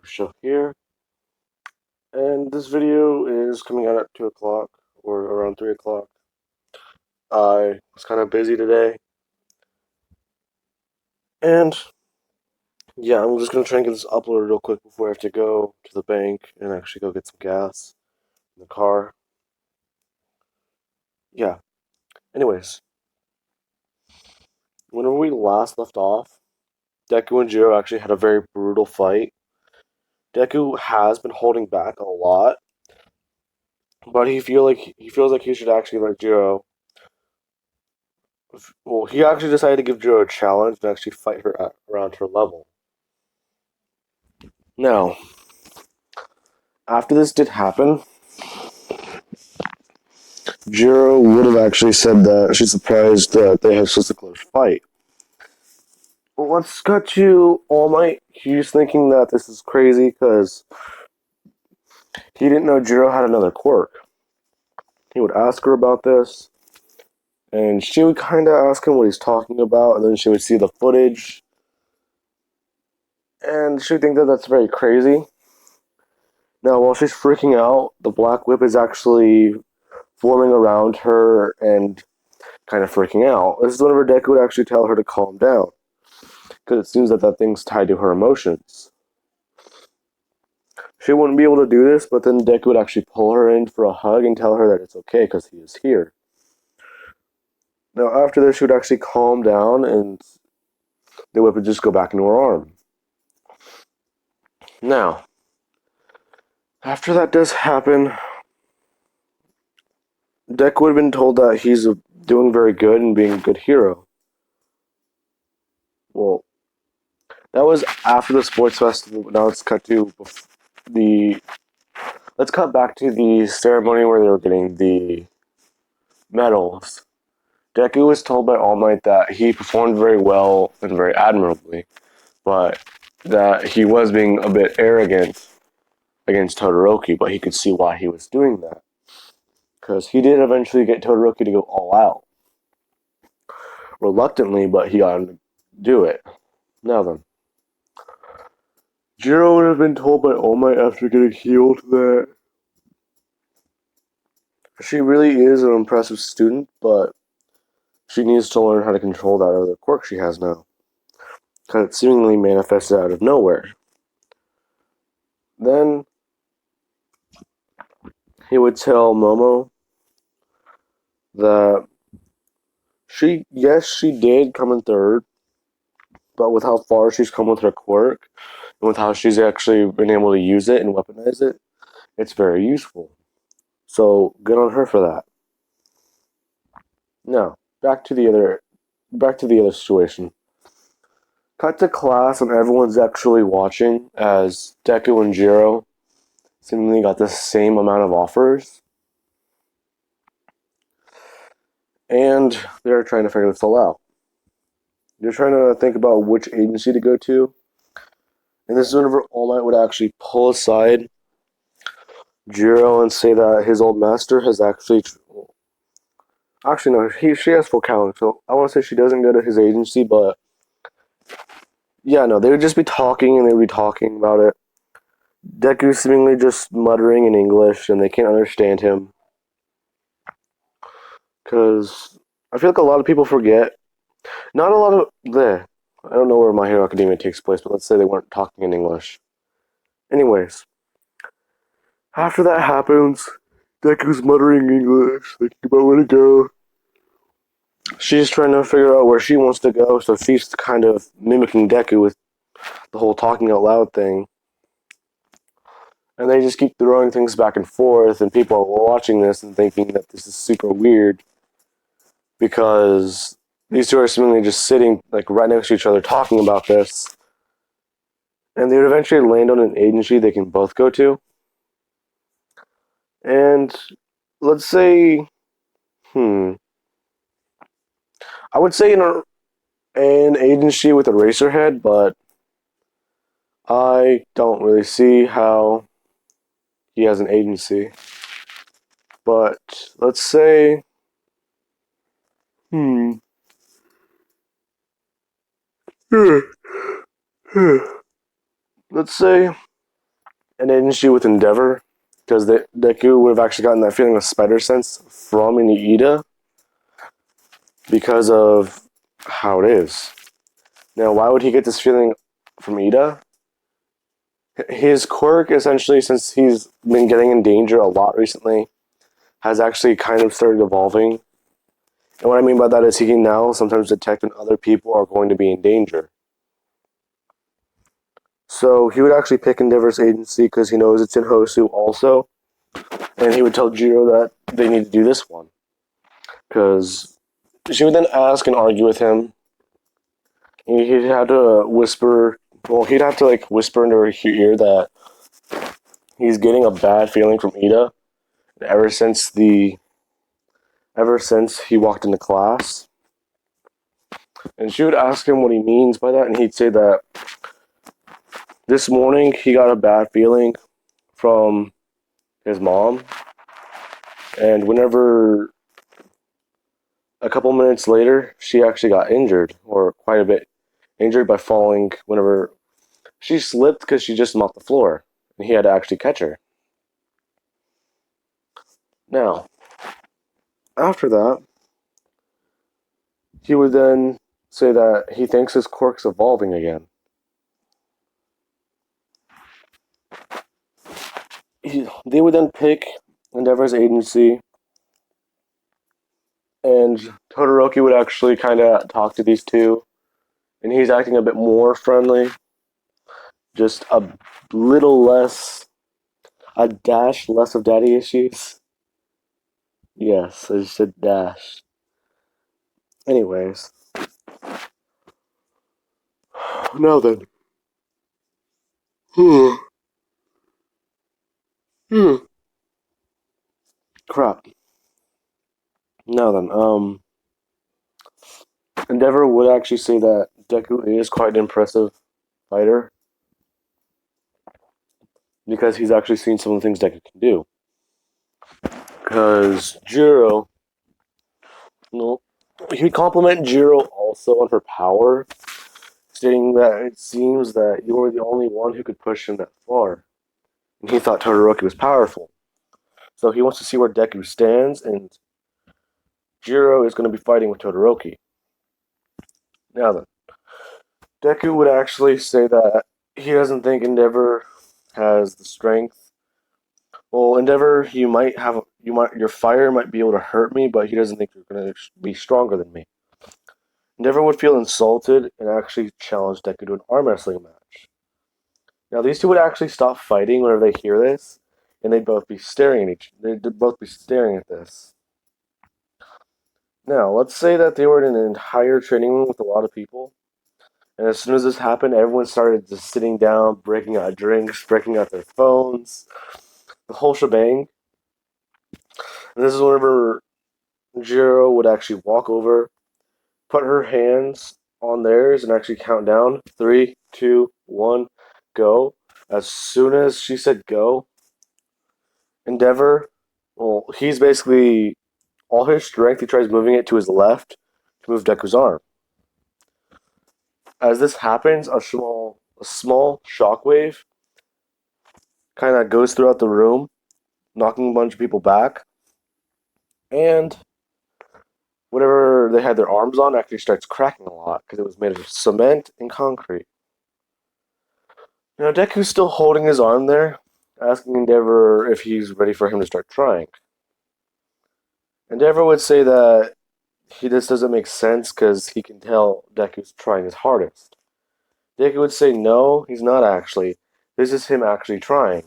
show here, and this video is coming out at 2 o'clock or around 3 o'clock. I was kind of busy today, and yeah, I'm just gonna try and get this uploaded real quick before I have to go to the bank and actually go get some gas in the car. Yeah, anyways, whenever we last left off, Deku and Jiro actually had a very brutal fight. Deku has been holding back a lot, but he feels like he should actually let Jiro. Well, he actually decided to give Jiro a challenge and actually fight her around her level. Now, after this did happen, Jiro would have actually said that she's surprised that they had such a close fight. Well, let's cut to All Might. He's thinking that this is crazy because he didn't know Jiro had another quirk. He would ask her about this, and she would kind of ask him what he's talking about, and then she would see the footage, and she would think that that's very crazy. Now, while she's freaking out, the Black Whip is actually forming around her and kind of freaking out. This is whenever Deku would actually tell her to calm down, because it seems that that thing's tied to her emotions. She wouldn't be able to do this, but then Deku would actually pull her in for a hug and tell her that it's okay because he is here. Now, after this, she would actually calm down and the whip would just go back into her arm. Now, after that does happen, Deku would have been told that he's doing very good and being a good hero. Well, that was after the sports festival. Now the let's cut back to the ceremony where they were getting the medals. Deku was told by All Might that he performed very well and very admirably, but that he was being a bit arrogant against Todoroki, but he could see why he was doing that. Because he did eventually get Todoroki to go all out. Reluctantly, but he got him to do it. Now then. Jiro would have been told by All Might after getting healed that she really is an impressive student, but she needs to learn how to control that other quirk she has now. Because it seemingly manifested out of nowhere. Then he would tell Momo that she did come in third, but with how far she's come with her quirk, and with how she's actually been able to use it and weaponize it, it's very useful. So good on her for that. Now, back to the other situation. Cut to class and everyone's actually watching as Deku and Jiro seemingly got the same amount of offers. And they're trying to figure this all out. They're trying to think about which agency to go to. And this is whenever All Might would actually pull aside Jiro and say that his old master has actually no, she has full count, so I want to say she doesn't go to his agency, but yeah, no, they would just be talking and they would be talking about it. Deku seemingly just muttering in English and they can't understand him. Because I feel like a lot of people forget. Not a lot of I don't know where My Hero Academia takes place, but let's say they weren't talking in English. Anyways, after that happens, Deku's muttering English, thinking about where to go. She's trying to figure out where she wants to go, so she's kind of mimicking Deku with the whole talking out loud thing. And they just keep throwing things back and forth, and people are watching this and thinking that this is super weird because these two are seemingly just sitting like right next to each other talking about this, and they would eventually land on an agency they can both go to. And let's say, I would say an agency with a racer head, but I don't really see how he has an agency. But let's say, hmm, let's say an agency with Endeavor, because Deku would have actually gotten that feeling of spider sense from Ida because of how it is. Now, why would he get this feeling from Ida? His quirk, essentially, since he's been getting in danger a lot recently, has actually kind of started evolving. And what I mean by that is he can now sometimes detect when other people are going to be in danger. So he would actually pick Endeavor's agency because he knows it's in Hosu also. And he would tell Jiro that they need to do this one. Because she would then ask and argue with him. He'd have to whisper, well, he'd have to like whisper into her ear that he's getting a bad feeling from Ida ever since he walked into class. And she would ask him what he means by that, and he'd say that this morning he got a bad feeling from his mom, and whenever a couple minutes later she actually got injured, or quite a bit injured by falling whenever she slipped because she just mopped the floor, and he had to actually catch her. Now, after that, he would then say that he thinks his quirk's evolving again. They would then pick Endeavor's agency, and Todoroki would actually kind of talk to these two, and he's acting a bit more friendly, just a little less, a dash less of daddy issues. Yes, I just said dash. Anyways, now then. Hmm. Hmm. Crap. Now then, Endeavor would actually say that Deku is quite an impressive fighter because he's actually seen some of the things Deku can do. Because Jiro, no, he would compliment Jiro also on her power, stating that it seems that you were the only one who could push him that far. And he thought Todoroki was powerful. So he wants to see where Deku stands, and Jiro is going to be fighting with Todoroki. Now then, Deku would actually say that he doesn't think Endeavor has the strength. Well, Endeavor, your fire might be able to hurt me, but he doesn't think you're going to be stronger than me. Endeavor would feel insulted and actually challenge Deku to an arm wrestling match. Now, these two would actually stop fighting whenever they hear this, and they'd both be staring at this. Now, let's say that they were in an entire training room with a lot of people, and as soon as this happened, everyone started just sitting down, breaking out drinks, breaking out their phones, the whole shebang. And this is whenever Jiro would actually walk over, put her hands on theirs, and actually count down 3, 2, 1, go. As soon as she said go, Endeavor, well, he's basically all his strength. He tries moving it to his left to move Deku's arm. As this happens, a small shockwave kind of goes throughout the room, knocking a bunch of people back, and whatever they had their arms on actually starts cracking a lot because it was made of cement and concrete. Now Deku's still holding his arm there, asking Endeavor if he's ready for him to start trying. Endeavor would say that this doesn't make sense because he can tell Deku's trying his hardest. Deku would say no, he's not actually. This is him actually trying.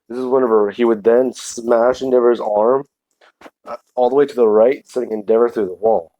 This is whenever he would then smash Endeavor's arm all the way to the right, sending Endeavor through the wall.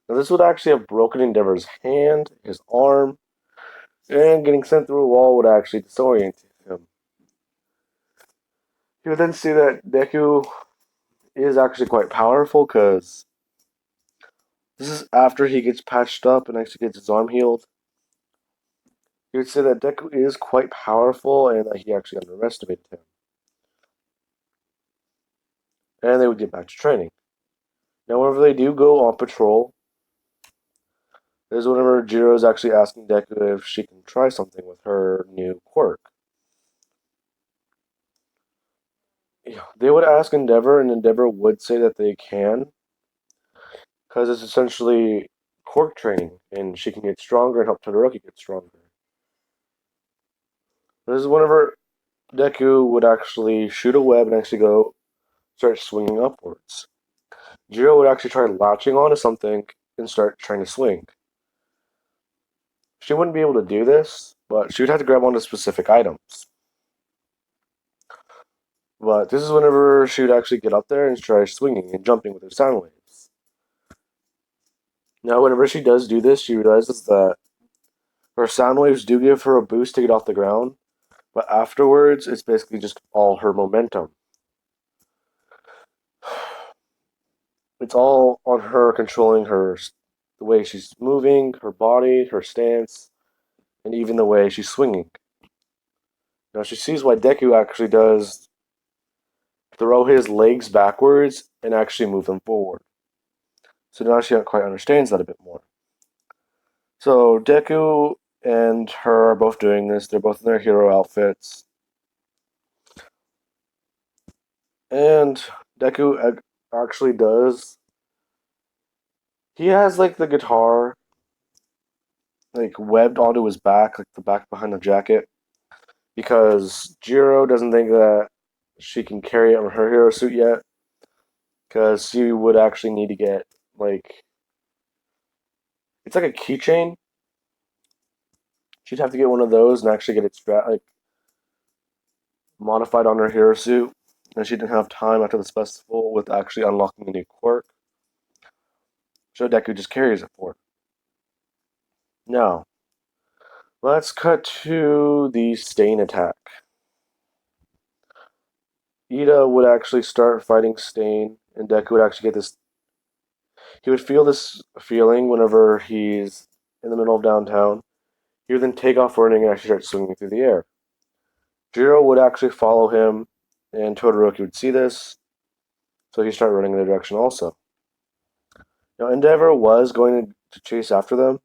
Now this would actually have broken Endeavor's hand, his arm, and getting sent through a wall would actually disorient him. He would then see that Deku is actually quite powerful because this is after he gets patched up and actually gets his arm healed. He would say that Deku is quite powerful and that he actually underestimated him. And they would get back to training. Now, whenever they do go on patrol, there's whenever Jiro's actually asking Deku if she can try something with her new quirk. they would ask Endeavor, and Endeavor would say that they can, because it's essentially quirk training, and she can get stronger and help Todoroki get stronger. This is whenever Deku would actually shoot a web and actually go start swinging upwards. Jiro would actually try latching onto something and start trying to swing. She wouldn't be able to do this, but she would have to grab onto specific items. But this is whenever she would actually get up there and try swinging and jumping with her sound waves. Now, whenever she does do this, she realizes that her sound waves do give her a boost to get off the ground, but afterwards, it's basically just all her momentum. It's all on her controlling the way she's moving, her body, her stance, and even the way she's swinging. Now she sees why Deku actually does throw his legs backwards and actually move them forward. So now she quite understands that a bit more. So Deku and her are both doing this. They're both in their hero outfits. And Deku actually does. He has like the guitar like webbed onto his back, like the back behind the jacket, because Jiro doesn't think that she can carry it on her hero suit yet, because she would actually need to get like it's like a keychain. She'd have to get one of those and actually get it like modified on her hero suit, and she didn't have time after this festival with actually unlocking a new quirk. So Deku just carries it for her. Now, let's cut to the Stain attack. Ida would actually start fighting Stain, and Deku would actually get this. He would feel this feeling whenever he's in the middle of downtown. He would then take off running and actually start swinging through the air. Jiro would actually follow him, and Todoroki would see this, so he started running in the direction also. Now, Endeavor was going to chase after them,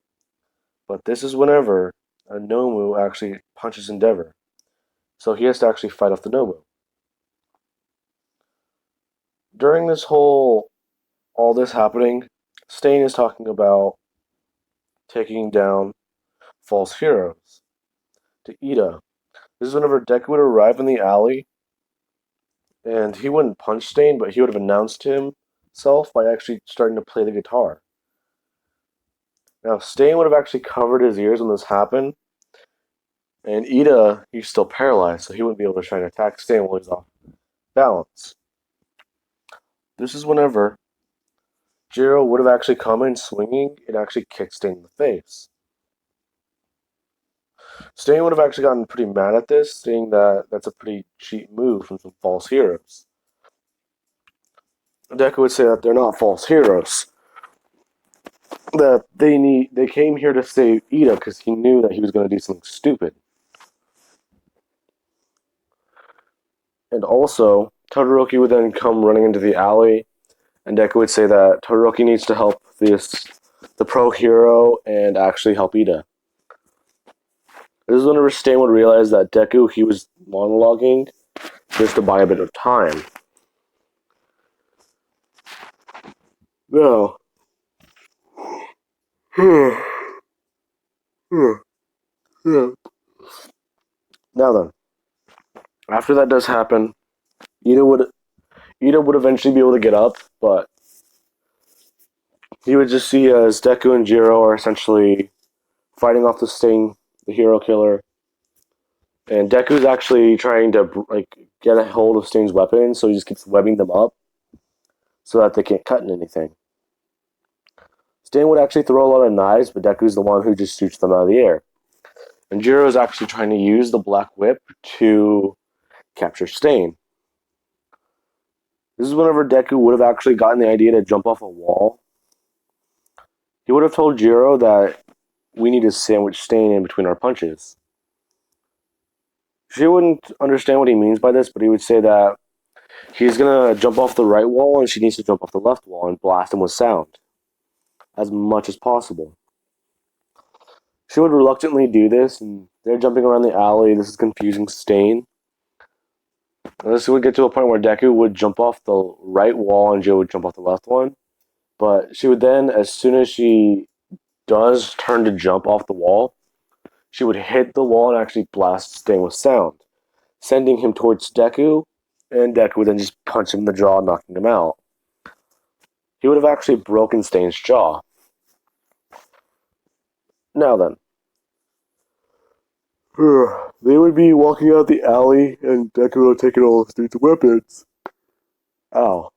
but this is whenever a Nomu actually punches Endeavor. So he has to actually fight off the Nomu. During all this happening, Stain is talking about taking down false heroes to Ida. This is whenever Deku would arrive in the alley, and he wouldn't punch Stain, but he would have announced himself by actually starting to play the guitar. Now, Stain would have actually covered his ears when this happened, and Ida, he's still paralyzed, so he wouldn't be able to try and attack Stain while he's off balance. This is whenever Jiro would have actually come in swinging and actually kicked Stain in the face. Stain would have actually gotten pretty mad at this, saying that that's a pretty cheap move from some false heroes. Deku would say that they're not false heroes. That they came here to save Ida because he knew that he was going to do something stupid. And also, Todoroki would then come running into the alley, and Deku would say that Todoroki needs to help the pro hero and actually help Ida. This is whenever Stain would realize that Deku, he was monologuing just to buy a bit of time. Now, now then, after that does happen, Ida would eventually be able to get up, but he would just see as Deku and Jiro are essentially fighting off the Sting, the hero killer, and Deku's actually trying to like get a hold of Sting's weapon, so he just keeps webbing them up so that they can't cut in anything. Sting would actually throw a lot of knives, but Deku's the one who just shoots them out of the air. And Jiro is actually trying to use the Black Whip to capture Stain. This is whenever Deku would have actually gotten the idea to jump off a wall. He would have told Jiro that we need to sandwich Stain in between our punches. She wouldn't understand what he means by this, but he would say that he's going to jump off the right wall and she needs to jump off the left wall and blast him with sound as much as possible. She would reluctantly do this, and they're jumping around the alley. This is confusing Stain. This would get to a point where Deku would jump off the right wall and Jill would jump off the left one. But she would then, as soon as she does turn to jump off the wall, she would hit the wall and actually blast Stain with sound, sending him towards Deku, and Deku would then just punch him in the jaw, knocking him out. He would have actually broken Stain's jaw. Now then, they would be walking out the alley, and Deku would have taken all of Stain's weapons. Ow.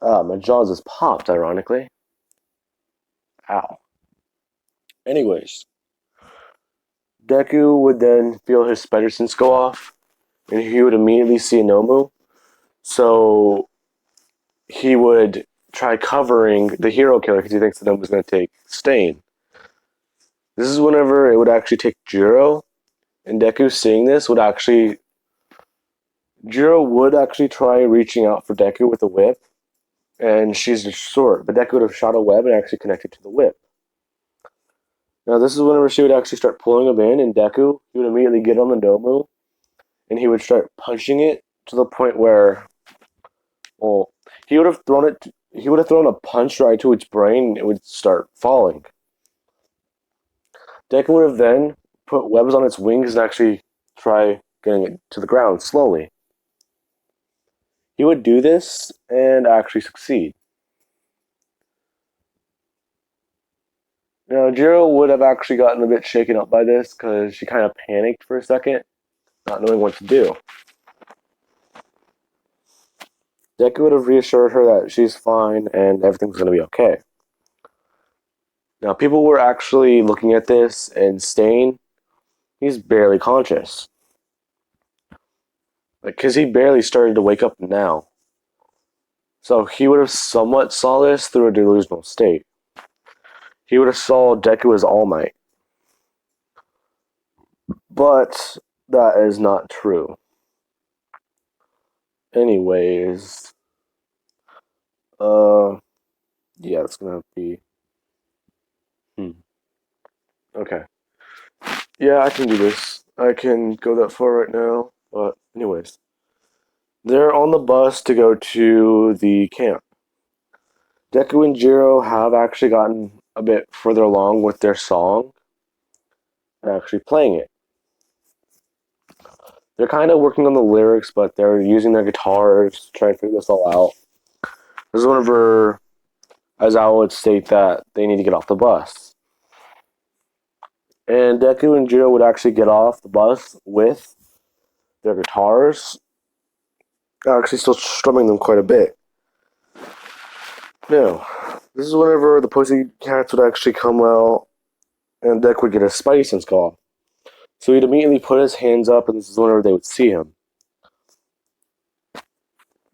My jaw just popped, ironically. Ow. Anyways, Deku would then feel his spider sense go off, and he would immediately see Nomu. So he would try covering the hero killer because he thinks that Nomu's going to take Stain. This is whenever it would actually take Jiro, and Deku seeing this would actually... Jiro would actually try reaching out for Deku with a whip, and she's short, but Deku would have shot a web and actually connected to the whip. Now this is whenever she would actually start pulling him in, and Deku, he would immediately get on the Nomu, and he would start punching it to the point where, well, he would have thrown a punch right to its brain, and it would start falling. Deku would have then put webs on its wings and actually try getting it to the ground slowly. He would do this and actually succeed. Now, Jiro would have actually gotten a bit shaken up by this because she kind of panicked for a second, not knowing what to do. Deku would have reassured her that she's fine and everything's going to be okay. Now, people were actually looking at this, and Stain, he's barely conscious. Because he barely started to wake up now. So he would have somewhat saw this through a delusional state. He would have saw Deku as All Might. But that is not true. Anyways, yeah, it's gonna be, okay. Yeah, I can do this. I can go that far right now. But anyways, they're on the bus to go to the camp. Deku and Jiro have actually gotten a bit further along with their song and actually playing it. They're kind of working on the lyrics, but they're using their guitars to try and figure this all out. This is whenever Aizawa would state that they need to get off the bus. And Deku and Jiro would actually get off the bus with their guitars, actually still strumming them quite a bit. Now, this is whenever the Pussycats would actually come out, and Deku would get a spidey sense call. So he'd immediately put his hands up, and this is whenever they would see him.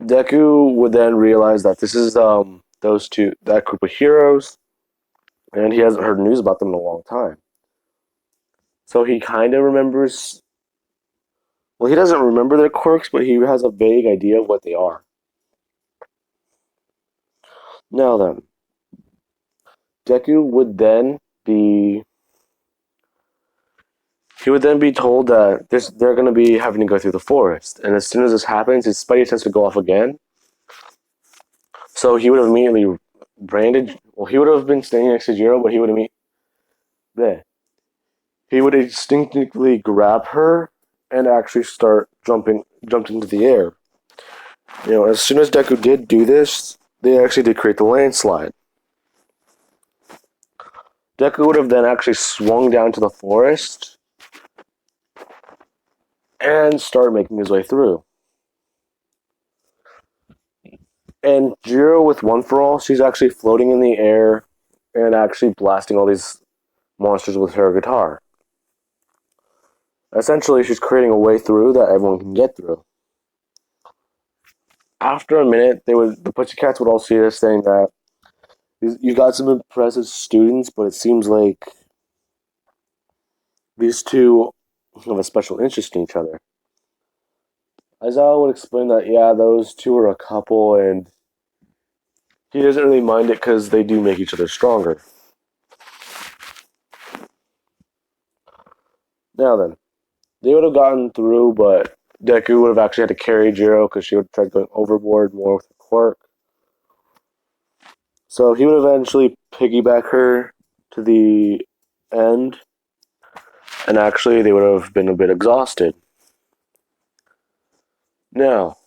Deku would then realize that this is that group of heroes, and he hasn't heard news about them in a long time. So he kind of remembers. Well, he doesn't remember their quirks, but he has a vague idea of what they are. Now then, Deku would then be. He would then be told that they're going to be having to go through the forest, and as soon as this happens, his spidey sense would go off again. So he would have immediately branded. Well, he would have been standing next to Jiro, but he would have he would instinctively grab her and actually jumped into the air. As soon as Deku did do this, they actually did create the landslide. Deku would have then actually swung down to the forest and start making his way through. And Jiro, with One For All, she's actually floating in the air and actually blasting all these monsters with her guitar. Essentially, she's creating a way through that everyone can get through. After a minute, the Pussycats would all see this, saying that you got some impressive students, but it seems like these two have a special interest in each other. Aizawa would explain that, yeah, those two are a couple, and he doesn't really mind it because they do make each other stronger. Now then, they would have gotten through, but Deku would have actually had to carry Jiro because she would have tried going overboard more with the quirk. So he would eventually piggyback her to the end, and actually they would have been a bit exhausted. Now,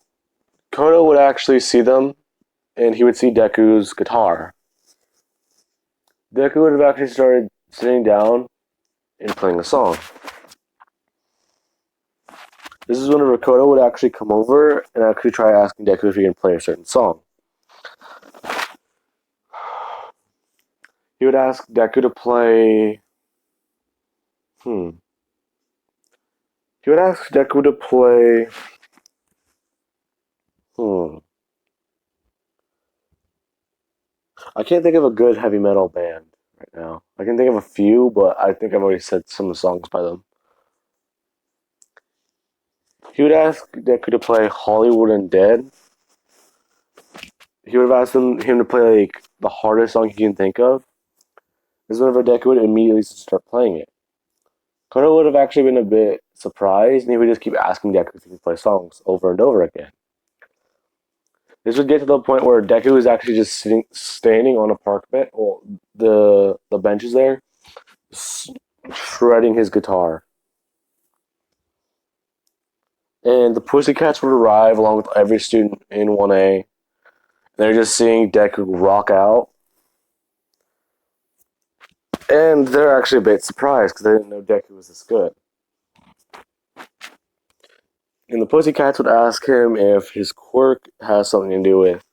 Kodo would actually see them, and he would see Deku's guitar. Deku would have actually started sitting down and playing a song. This is when Kodo would actually come over and actually try asking Deku if he can play a certain song. He would ask Deku to play. He would ask Deku to play. I can't think of a good heavy metal band right now. I can think of a few, but I think I've already said some of the songs by them. He would ask Deku to play Hollywood Undead. He would have asked him to play like the hardest song he can think of. This is whenever Deku would immediately start playing it. Kono would have actually been a bit surprised, and he would just keep asking Deku if he could play songs over and over again. This would get to the point where Deku is actually just standing on a park bench, well, the benches there, shredding his guitar. And the Pussycats would arrive along with every student in 1A. They're just seeing Deku rock out. And they're actually a bit surprised because they didn't know Deku was this good. And the Pussycats would ask him if his quirk has something to do with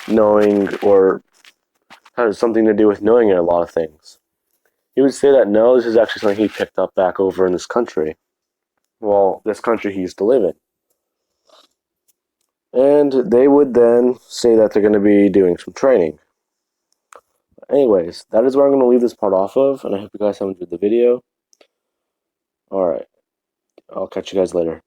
knowing, or has something to do with knowing a lot of things. He would say that no, this is actually something he picked up back over in this country. Well, this country he used to live in. And they would then say that they're going to be doing some training. Anyways, that is where I'm going to leave this part off of, and I hope you guys have enjoyed the video. Alright, I'll catch you guys later.